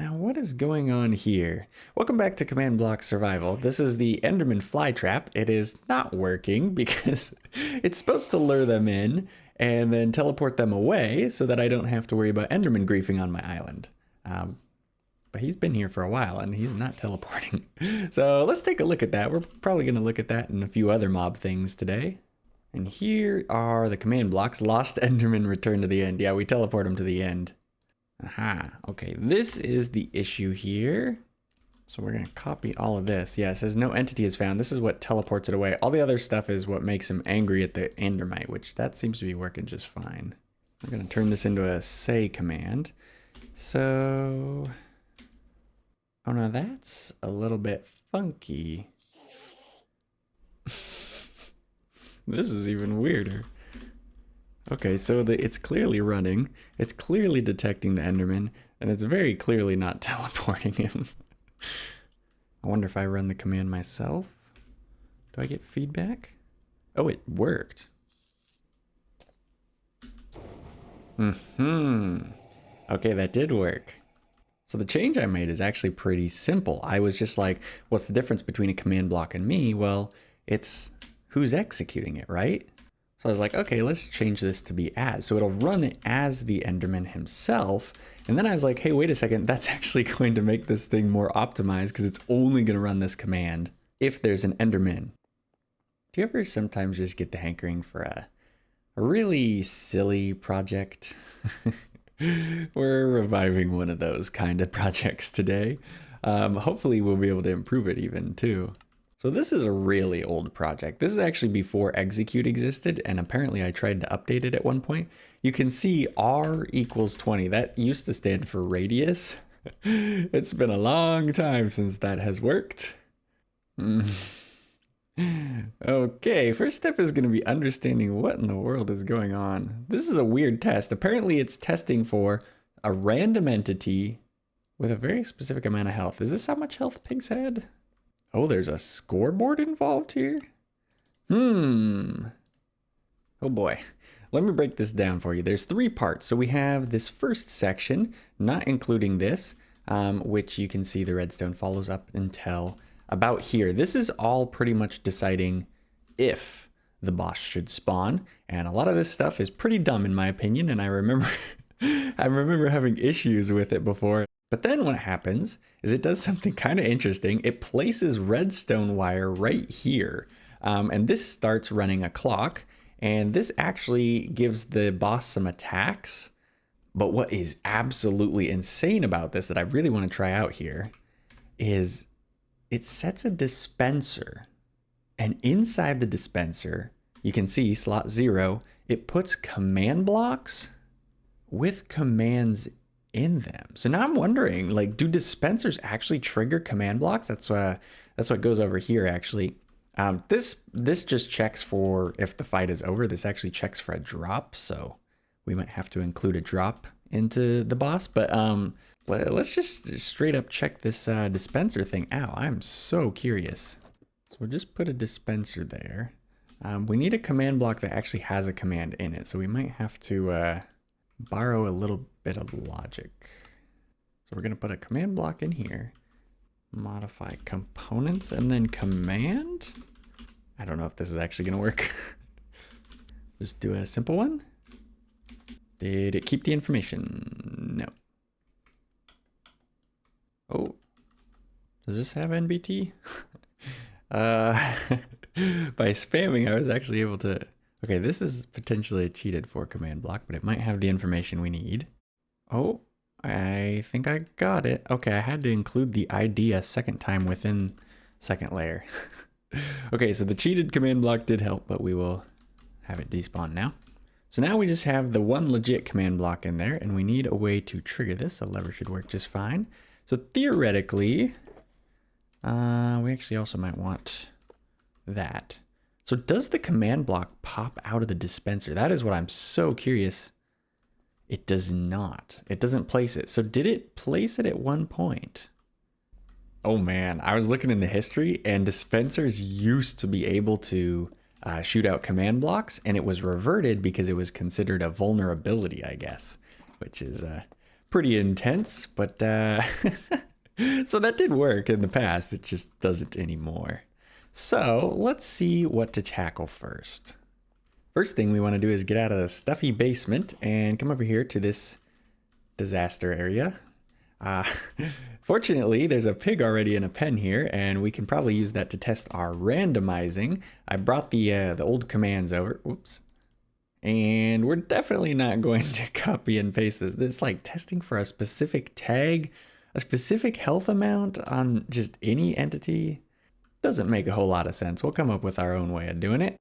Now, what is going on here? Welcome back to Command Block Survival. This is the Enderman fly trap. It is not working because it's supposed to lure them in and then teleport them away so that I don't have to worry about Enderman griefing on my island. But he's been here for a while and he's not teleporting. So let's take a look at that. We're probably going to look at that and a few other mob things today. And here are the command blocks. Lost Enderman, return to the end. Yeah, we teleport him to the end. Aha, okay, this is the issue here. So we're gonna copy all of this. Yeah, it says no entity is found. This is what teleports it away. All the other stuff is what makes him angry at the endermite, which that seems to be working just fine. We're gonna turn this into a say command. So, oh no, that's a little bit funky. This is even weirder. Okay, so it's clearly running, it's clearly detecting the Enderman, and it's very clearly not teleporting him. I wonder if I run the command myself, do I get feedback? Oh, it worked. Okay, that did work. So the change I made is actually pretty simple. I was just like, what's the difference between a command block and me? Well, it's who's executing it, right? So I was like, okay, let's change this to be as. So it'll run as the Enderman himself. And then I was like, hey, wait a second, that's actually going to make this thing more optimized because it's only going to run this command if there's an Enderman. Do you ever sometimes just get the hankering for a really silly project? We're reviving one of those kind of projects today. Hopefully we'll be able to improve it even too. So this is a really old project. This is actually before execute existed, and apparently I tried to update it at one point. You can see R equals 20. That used to stand for radius. It's been a long time since that has worked. Okay, first step is going to be understanding what in the world is going on. This is a weird test. Apparently it's testing for a random entity with a very specific amount of health. Is this how much health pigs had? Oh, there's a scoreboard involved here? Oh boy. Let me break this down for you. There's 3 parts. So we have this first section, not including this, which you can see the redstone follows up until about here. This is all pretty much deciding if the boss should spawn. And a lot of this stuff is pretty dumb in my opinion. And I remember, I remember having issues with it before. But then what happens is it does something kind of interesting. It places redstone wire right here. And this starts running a clock. And this actually gives the boss some attacks. But what is absolutely insane about this that I really want to try out here is it sets a dispenser. And inside the dispenser, you can see slot 0, it puts command blocks with commands in them. So now I'm wondering, like, do dispensers actually trigger command blocks? That's what goes over here actually. This just checks for if the fight is over. This actually checks for a drop, so we might have to include a drop into the boss. But let's just straight up check this dispenser thing out. I'm so curious. So we'll just put a dispenser there. We need a command block that actually has a command in it, so we might have to borrow a little bit of logic. So we're going to put a command block in here, modify components, and then command. I don't know if this is actually going to work. Just do a simple one. Did it keep the information? No. Oh, does this have NBT? By spamming, I was actually able to. Okay, this is potentially a cheated for command block, but it might have the information we need. Oh, I think I got it. Okay, I had to include the ID a second time within second layer. Okay, so the cheated command block did help, but we will have it despawn now. So now we just have the one legit command block in there, and we need a way to trigger this. A lever should work just fine. So theoretically, we actually also might want that. So does the command block pop out of the dispenser? That is what I'm so curious. It does not. It doesn't place it. So did it place it at one point? Oh man, I was looking in the history and dispensers used to be able to shoot out command blocks, and it was reverted because it was considered a vulnerability, I guess, which is pretty intense, but so that did work in the past. It just doesn't anymore. So let's see what to tackle first. First thing we want to do is get out of the stuffy basement and come over here to this disaster area. Fortunately, there's a pig already in a pen here, and we can probably use that to test our randomizing. I brought the old commands over. Whoops. And we're definitely not going to copy and paste this. This is like testing for a specific tag, a specific health amount on just any entity. Doesn't make a whole lot of sense. We'll come up with our own way of doing it.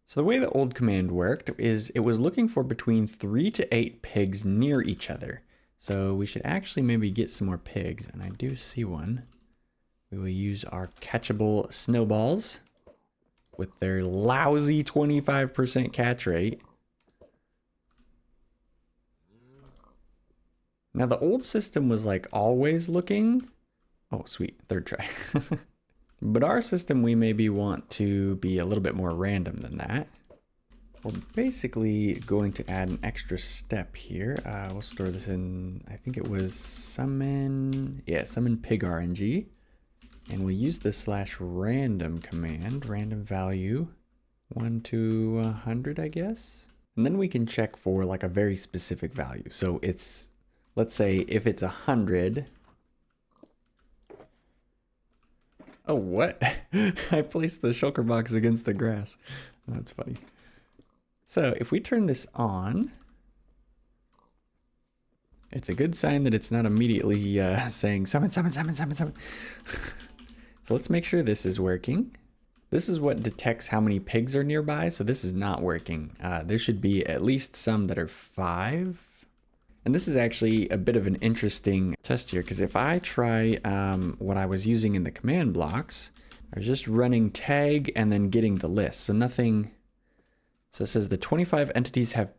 So the way the old command worked is it was looking for between 3 to 8 pigs near each other. So we should actually maybe get some more pigs, and I do see one. We will use our catchable snowballs with their lousy 25% catch rate. Now the old system was like always looking. Oh, sweet, third try. But our system, we maybe want to be a little bit more random than that. We're basically going to add an extra step here. We'll store this in, I think it was summon, yeah, summon pig RNG. And we'll use the /random command, random value, 1 to 100, I guess. And then we can check for like a very specific value. So it's, let's say if it's 100, oh, what? I placed the shulker box against the grass. That's funny. So if we turn this on, it's a good sign that it's not immediately saying summon, summon, summon, summon, summon. So let's make sure this is working. This is what detects how many pigs are nearby. So this is not working. There should be at least some that are 5. And this is actually a bit of an interesting test here, because if I try what I was using in the command blocks, I was just running tag and then getting the list. So nothing, so it says the 25 entities have,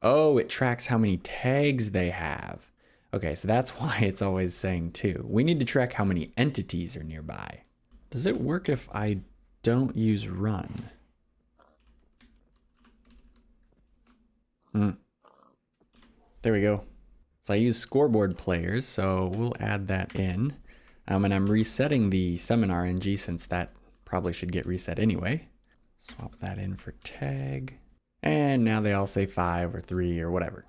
oh, it tracks how many tags they have. Okay, so that's why it's always saying 2. We need to track how many entities are nearby. Does it work if I don't use run? There we go. So I use scoreboard players, so we'll add that in. And I'm resetting the summon RNG since that probably should get reset anyway. Swap that in for tag. And now they all say 5 or 3 or whatever.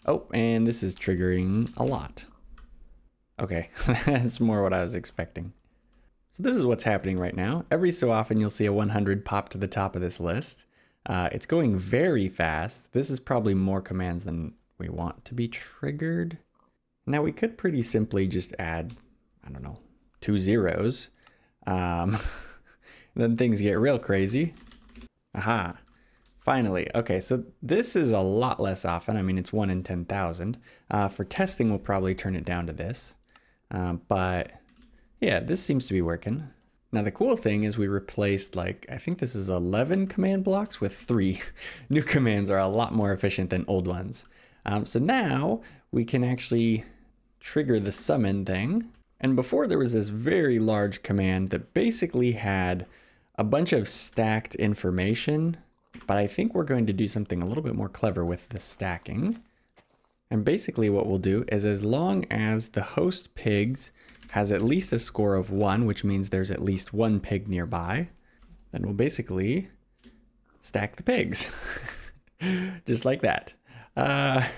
Oh, and this is triggering a lot. Okay, that's more what I was expecting. So this is what's happening right now. Every so often you'll see a 100 pop to the top of this list. It's going very fast. This is probably more commands than we want to be triggered. Now we could pretty simply just add, I don't know, 2 zeros. Then things get real crazy. Aha, finally. Okay, so this is a lot less often. I mean, it's 1 in 10,000. For testing, we'll probably turn it down to this. But yeah, this seems to be working. Now the cool thing is we replaced, like, I think this is 11 command blocks with 3. New commands are a lot more efficient than old ones. So now we can actually trigger the summon thing. And before there was this very large command that basically had a bunch of stacked information, but I think we're going to do something a little bit more clever with the stacking. And basically what we'll do is, as long as the host pigs has at least a score of 1, which means there's at least 1 pig nearby, then we'll basically stack the pigs. Just like that. Yeah,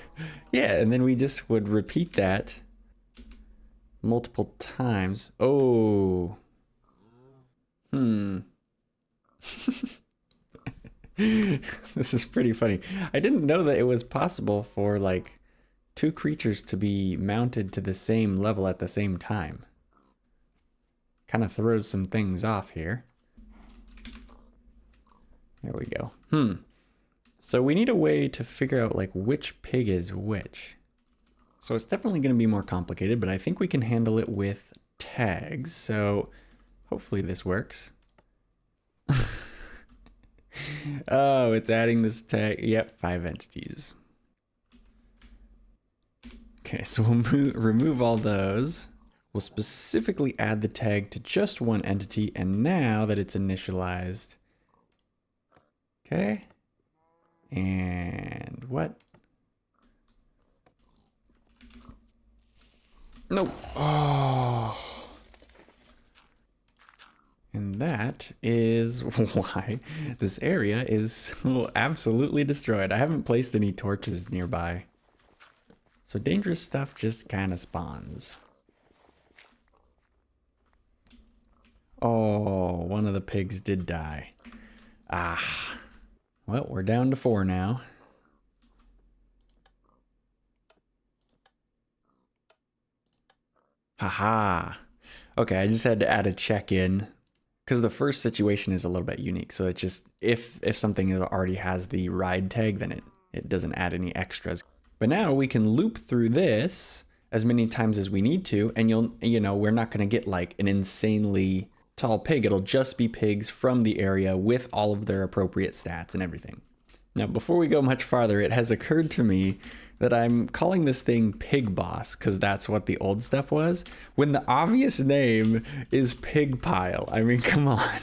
and then we just would repeat that multiple times. Oh. This is pretty funny. I didn't know that it was possible for like 2 creatures to be mounted to the same level at the same time. Kind of throws some things off here. There we go. So we need a way to figure out like which pig is which. So it's definitely going to be more complicated, but I think we can handle it with tags. So hopefully this works. Oh, it's adding this tag. Yep, 5 entities. Okay, so we'll remove all those. We'll specifically add the tag to just 1 entity, and now that it's initialized, okay, and what? No. Oh. And that is why this area is so absolutely destroyed. I haven't placed any torches nearby. So dangerous stuff just kind of spawns. Oh, one of the pigs did die. Ah. Well, we're down to 4 now. Haha. Okay, I just had to add a check-in because the first situation is a little bit unique. So it's just if something already has the ride tag, then it doesn't add any extras. But now we can loop through this as many times as we need to, and we're not going to get like an insanely tall pig. It'll just be pigs from the area with all of their appropriate stats and everything. Now, before we go much farther, it has occurred to me that I'm calling this thing Pig Boss because that's what the old stuff was, when the obvious name is Pig Pile. I mean, come on.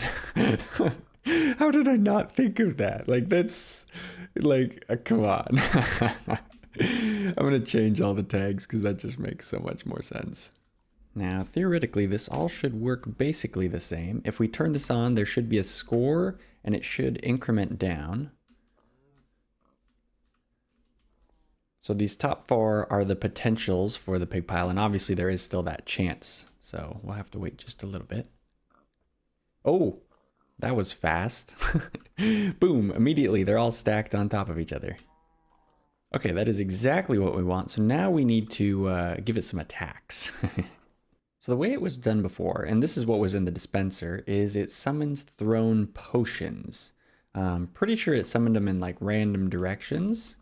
How did I not think of that? Like, that's like, come on. I'm going to change all the tags because that just makes so much more sense. Now, theoretically, this all should work basically the same. If we turn this on, there should be a score and it should increment down. So these top 4 are the potentials for the pig pile, and obviously there is still that chance. So we'll have to wait just a little bit. Oh, that was fast. Boom, immediately they're all stacked on top of each other. Okay, that is exactly what we want. So now we need to give it some attacks. So the way it was done before, and this is what was in the dispenser, is it summons thrown potions. Pretty sure it summoned them in like random directions.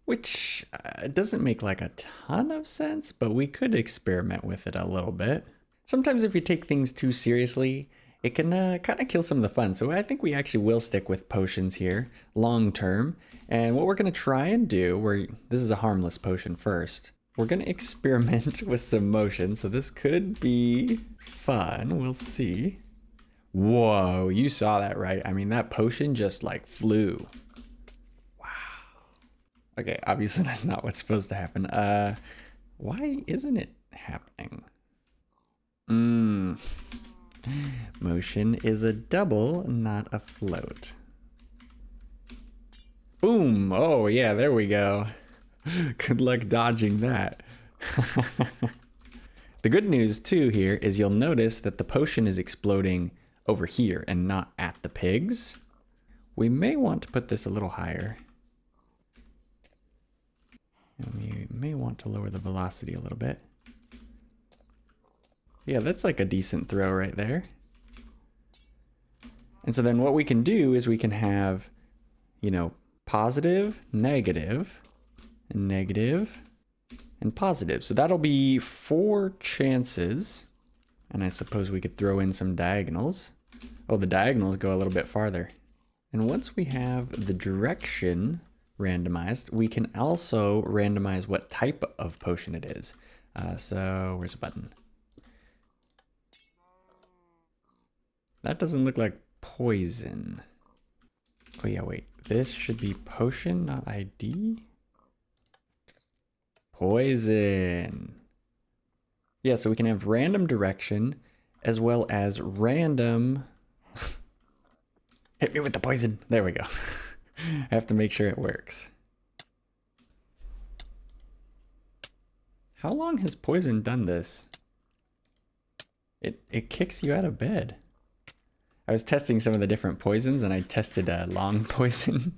Which doesn't make like a ton of sense, but we could experiment with it a little bit. Sometimes if you take things too seriously, it can kind of kill some of the fun. So I think we actually will stick with potions here long term. And what we're going to try and do, this is a harmless potion first. We're going to experiment with some motion. So this could be fun. We'll see. Whoa, you saw that, right? I mean, that potion just like flew. Okay, obviously that's not what's supposed to happen. Why isn't it happening? Motion is a double, not a float. Boom! Oh yeah, there we go. Good luck dodging that. The good news too here is you'll notice that the potion is exploding over here and not at the pigs. We may want to put this a little higher. And we may want to lower the velocity a little bit. Yeah, that's like a decent throw right there. And so then what we can do is we can have, positive, negative, and negative, and positive. So that'll be 4 chances. And I suppose we could throw in some diagonals. Oh, the diagonals go a little bit farther. And once we have the direction randomized, we can also randomize what type of potion it is. So where's the button? That doesn't look like poison. Oh yeah, wait. This should be potion, not ID. Poison. Yeah, so we can have random direction as well as random... Hit me with the poison. There we go. I have to make sure it works. How long has poison done this? It kicks you out of bed. I was testing some of the different poisons and I tested a long poison.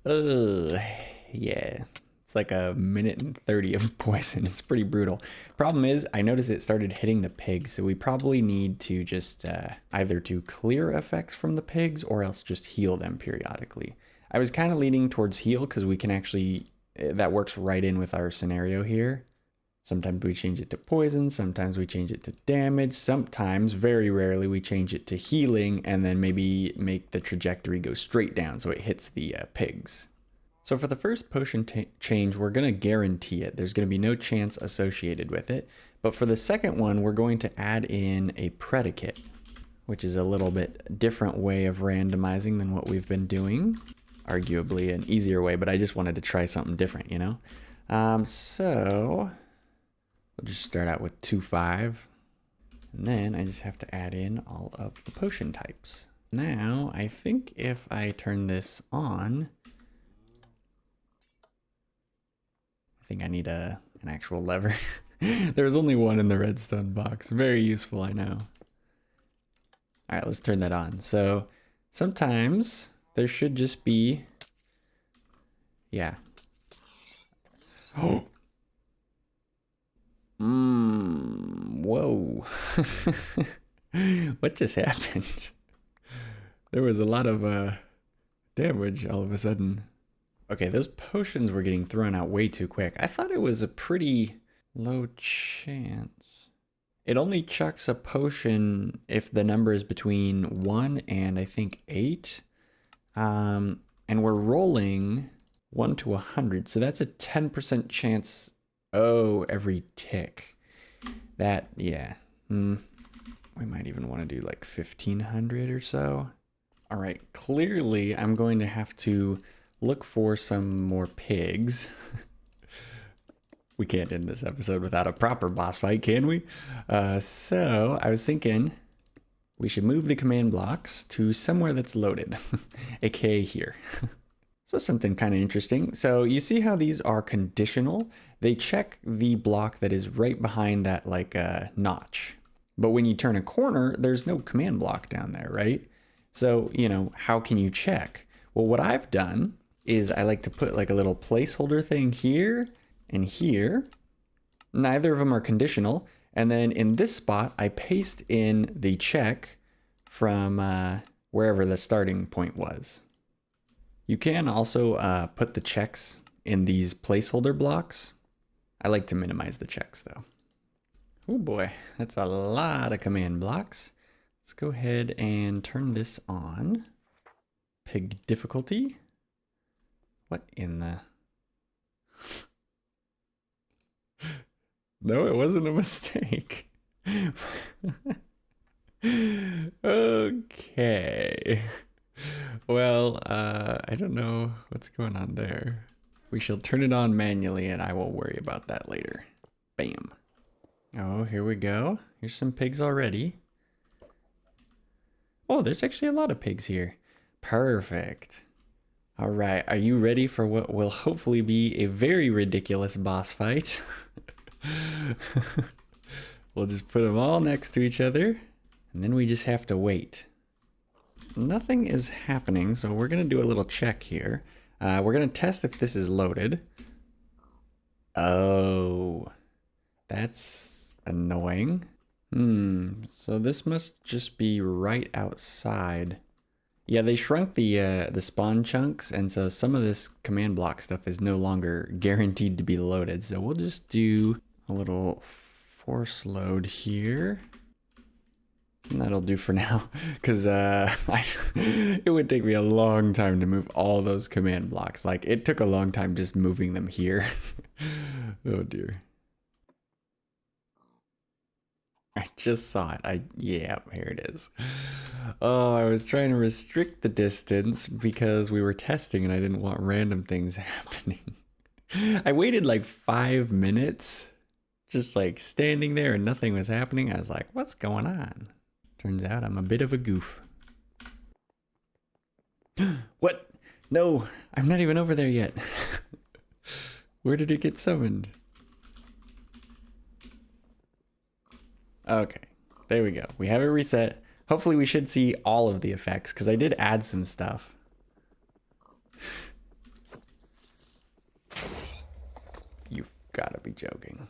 Yeah. It's like a minute and 30 of poison. It's pretty brutal. Problem is, I noticed it started hitting the pigs, so we probably need to just either do clear effects from the pigs or else just heal them periodically. I was kind of leaning towards heal because we can actually, that works right in with our scenario here. Sometimes we change it to poison, sometimes we change it to damage, sometimes, very rarely, we change it to healing and then maybe make the trajectory go straight down so it hits the pigs. So for the first potion change, we're going to guarantee it. There's going to be no chance associated with it. But for the second one, we're going to add in a predicate, which is a little bit different way of randomizing than what we've been doing. Arguably an easier way, but I just wanted to try something different, So We'll just start out with 2-5. And then I just have to add in all of the potion types. Now, I think if I turn this on, I think I need an actual lever. There was only one in the redstone box. Very useful, I know. All right, let's turn that on. So sometimes there should just be, yeah. Oh. Whoa. What just happened? There was a lot of damage all of a sudden. Okay, those potions were getting thrown out way too quick. I thought it was a pretty low chance. It only chucks a potion if the number is between 1 and I think 8. And we're rolling 1 to 100, so that's a 10% chance. Oh, every tick. That, yeah. We might even want to do like 1500 or so. All right, clearly I'm going to have to look for some more pigs. We can't end this episode without a proper boss fight, can we? So I was thinking we should move the command blocks to somewhere that's loaded, aka here. So something kind of interesting. So you see how these are conditional? They check the block that is right behind that like notch. But when you turn a corner, there's no command block down there, right? So, you know, how can you check? Well, what I've done is I like to put like a little placeholder thing here and here. Neither of them are conditional. And then in this spot, I paste in the check from wherever the starting point was. You can also put the checks in these placeholder blocks. I like to minimize the checks though. Oh boy, that's a lot of command blocks. Let's go ahead and turn this on. Pig difficulty. What in the... No, it wasn't a mistake. Okay. Well, I don't know what's going on there. We shall turn it on manually and I will worry about that later. Bam. Oh, here we go. Here's some pigs already. Oh, there's actually a lot of pigs here. Perfect. All right, are you ready for what will hopefully be a very ridiculous boss fight? We'll just put them all next to each other, and then we just have to wait. Nothing is happening, so we're gonna do a little check here. We're gonna test if this is loaded. Oh, that's annoying. So this must just be right outside. Yeah, they shrunk the spawn chunks, and so some of this command block stuff is no longer guaranteed to be loaded. So we'll just do a little force load here. And that'll do for now, because it would take me a long time to move all those command blocks. Like, it took a long time just moving them here. Oh dear. I just saw it. Yeah, here it is. Oh, I was trying to restrict the distance because we were testing and I didn't want random things happening. I waited like 5 minutes, just like standing there and nothing was happening. I was like, what's going on? Turns out I'm a bit of a goof. What? No, I'm not even over there yet. Where did it get summoned? Okay, there we go. We have it reset. Hopefully we should see all of the effects, because I did add some stuff. You've got to be joking.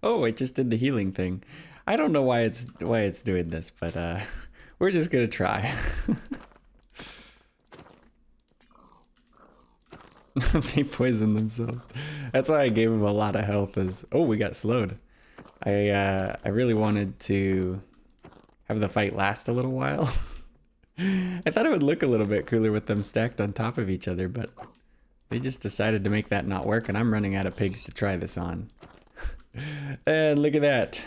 Oh, it just did the healing thing. I don't know why it's doing this, but we're just gonna try. They poisoned themselves. That's why I gave them a lot of health. Oh, we got slowed. I really wanted to have the fight last a little while. I thought it would look a little bit cooler with them stacked on top of each other, but they just decided to make that not work, and I'm running out of pigs to try this on. And look at that.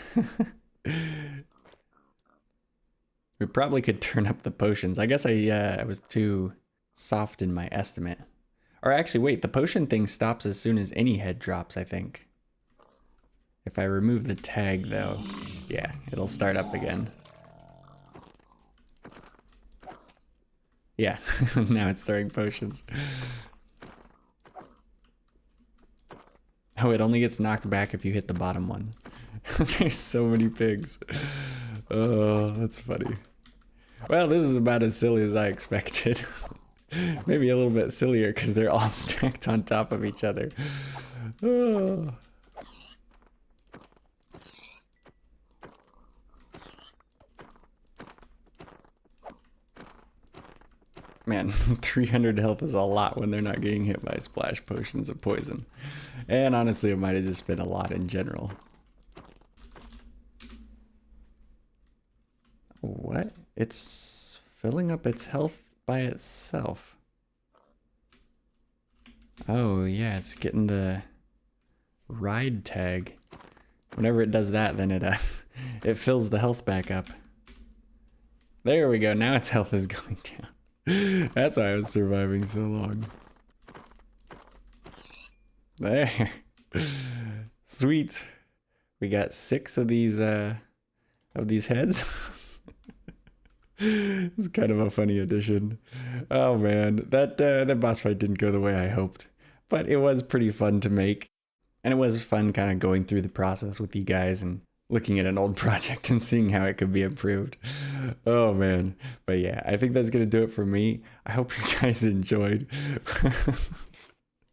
We probably could turn up the potions. I guess I was too soft in my estimate. Or actually, wait, the potion thing stops as soon as any head drops, I think. If I remove the tag, though, yeah, it'll start up again. Yeah, now it's throwing potions. Oh, it only gets knocked back if you hit the bottom one. There's so many pigs. Oh, that's funny. Well, this is about as silly as I expected. Maybe a little bit sillier because they're all stacked on top of each other. Oh. Man, 300 health is a lot when they're not getting hit by splash potions of poison. And honestly, it might have just been a lot in general. What? It's filling up its health by itself. Oh, yeah, it's getting the ride tag. Whenever it does that, then it fills the health back up. There we go. Now its health is going down. That's why I was surviving so long. There. Sweet. We got 6 of these heads. It's kind of a funny addition. Oh man, that boss fight didn't go the way I hoped, but it was pretty fun to make, and it was fun kind of going through the process with you guys and looking at an old project and seeing how it could be improved. Oh man, but yeah, I think that's gonna do it for me. I hope you guys enjoyed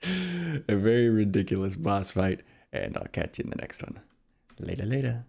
a very ridiculous boss fight, and I'll catch you in the next one. Later.